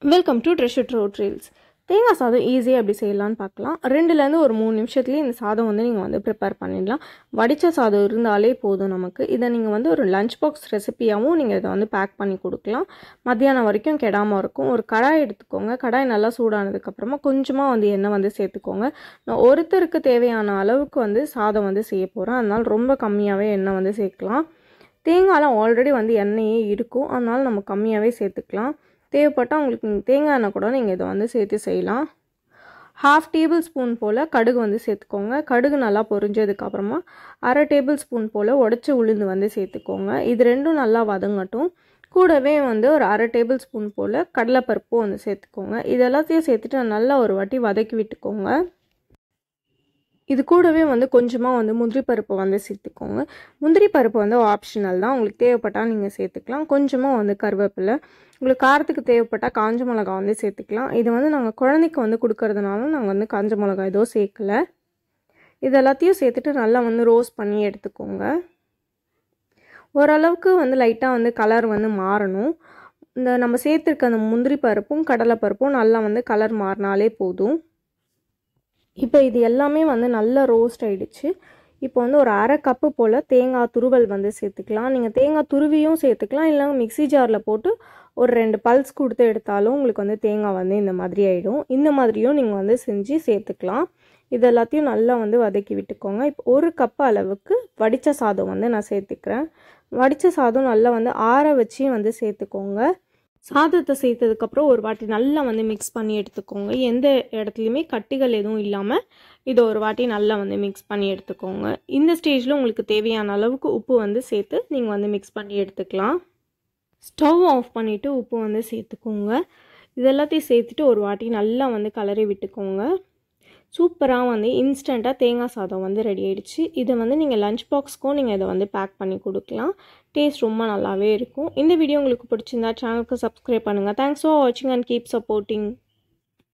Welcome to treasure ட்ரோட் reels. தேங்காய் சாதம் ஈஸியாக எப்படி செய்யலான்னு பார்க்கலாம். 2லேருந்து ஒரு 3 நிமிஷத்துலேயே இந்த சாதம் வந்து நீங்கள் வந்து ப்ரிப்பேர் பண்ணிடலாம். வடித்த சாதம் இருந்தாலே போதும் நமக்கு. இதை நீங்கள் வந்து ஒரு லஞ்ச் பாக்ஸ் ரெசிப்பியாகவும் நீங்கள் இதை வந்து பேக் பண்ணி கொடுக்கலாம். மத்தியானம் வரைக்கும் கெடாமல் இருக்கும். ஒரு கடாய் எடுத்துக்கோங்க. கடாய் நல்லா சூடானதுக்கப்புறமா கொஞ்சமாக வந்து எண்ணெய் வந்து சேர்த்துக்கோங்க. நான் ஒருத்தருக்கு தேவையான அளவுக்கு வந்து சாதம் வந்து செய்ய போகிறேன். அதனால் ரொம்ப கம்மியாகவே எண்ணெய் வந்து சேர்க்கலாம். தேங்காயெலாம் ஆல்ரெடி வந்து எண்ணெயே இருக்கும். அதனால் நம்ம கம்மியாகவே சேர்த்துக்கலாம். தேவைப்பட்டால் உங்களுக்கு தேங்காய் எண்ணெய் கூட நீங்கள் இதை வந்து சேர்த்து செய்யலாம். 1/2 டேபிள் ஸ்பூன் போல் கடுகு வந்து சேர்த்துக்கோங்க. கடுகு நல்லா பொரிஞ்சதுக்கப்புறமா 1/2 டேபிள் ஸ்பூன் போல் உடச்ச உளுந்து வந்து சேர்த்துக்கோங்க. இது ரெண்டும் நல்லா வதங்கட்டும். கூடவே வந்து ஒரு 1/2 டேபிள் ஸ்பூன் போல் கடலைப்பருப்பும் வந்து சேர்த்துக்கோங்க. இது எல்லாத்தையும் சேர்த்துட்டு நல்லா ஒரு வாட்டி வதக்கி விட்டுக்கோங்க. இது கூடவே வந்து கொஞ்சமாக வந்து முந்திரி பருப்பு வந்து சேர்த்துக்கோங்க. முந்திரி பருப்பு வந்து ஆப்ஷனல் தான். உங்களுக்கு தேவைப்பட்டால் நீங்கள் சேர்த்துக்கலாம். கொஞ்சமாக வந்து கருவேப்பிலை, உங்களுக்கு காரத்துக்கு தேவைப்பட்டால் காஞ்ச மிளகா வந்து சேர்த்துக்கலாம். இது வந்து நாங்கள் குழந்தைக்கு வந்து கொடுக்கறதுனால நாங்கள் வந்து காஞ்ச மிளகா ஏதோ சேர்க்கலை. இது எல்லாத்தையும் சேர்த்துட்டு நல்லா வந்து ரோஸ்ட் பண்ணி எடுத்துக்கோங்க. ஓரளவுக்கு வந்து லைட்டாக வந்து கலர் வந்து மாறணும். இந்த நம்ம சேர்த்துருக்க அந்த முந்திரி பருப்பும் கடலைப்பருப்பும் நல்லா வந்து கலர் மாறினாலே போதும். இப்போ இது எல்லாமே வந்து நல்லா ரோஸ்ட் ஆகிடுச்சு. இப்போ வந்து ஒரு 1/2 கப்பு போல் தேங்காய் துருவல் வந்து சேர்த்துக்கலாம். நீங்கள் தேங்காய் துருவியும் சேர்த்துக்கலாம், இல்லை மிக்ஸி ஜாரில் போட்டு ஒரு 2 பல்ஸ் கொடுத்து எடுத்தாலும் உங்களுக்கு வந்து தேங்காய் வந்து இந்த மாதிரி ஆகிடும். இந்த மாதிரியும் நீங்கள் வந்து செஞ்சு சேர்த்துக்கலாம். இது எல்லாத்தையும் நல்லா வந்து வதக்கி விட்டுக்கோங்க. இப்போ 1 கப் அளவுக்கு வடித்த சாதம் வந்து நான் சேர்த்துக்கிறேன். வடித்த சாதம் நல்லா வந்து ஆற வச்சு வந்து சேர்த்துக்கோங்க. சாதத்தை சேர்த்ததுக்கப்புறம் ஒரு வாட்டி நல்லா வந்து மிக்ஸ் பண்ணி எடுத்துக்கோங்க. எந்த இடத்துலையுமே கட்டிகள் எதுவும் இல்லாமல் இதை ஒரு வாட்டி நல்லா வந்து மிக்ஸ் பண்ணி எடுத்துக்கோங்க. இந்த ஸ்டேஜில் உங்களுக்கு தேவையான அளவுக்கு உப்பு வந்து சேர்த்து நீங்கள் வந்து மிக்ஸ் பண்ணி எடுத்துக்கலாம். ஸ்டவ் ஆஃப் பண்ணிவிட்டு உப்பு வந்து சேர்த்துக்கோங்க. இது எல்லாத்தையும் சேர்த்துட்டு ஒரு வாட்டி நல்லா வந்து கலரி விட்டுக்கோங்க. சூப்பராக வந்து இன்ஸ்டண்ட்டாக தேங்காய் சாதம் வந்து ரெடி ஆகிடுச்சு. இதை வந்து நீங்கள் லஞ்ச் பாக்ஸ்க்கும் நீங்கள் இதை வந்து பேக் பண்ணி கொடுக்கலாம். டேஸ்ட் ரொம்ப நல்லாவே இருக்கும். இந்த வீடியோ உங்களுக்கு பிடிச்சிருந்தா சேனலுக்கு சப்ஸ்கிரைப் பண்ணுங்கள். தேங்க்ஸ் ஃபார் வாட்சிங் அண்ட் கீப் சப்போர்ட்டிங்.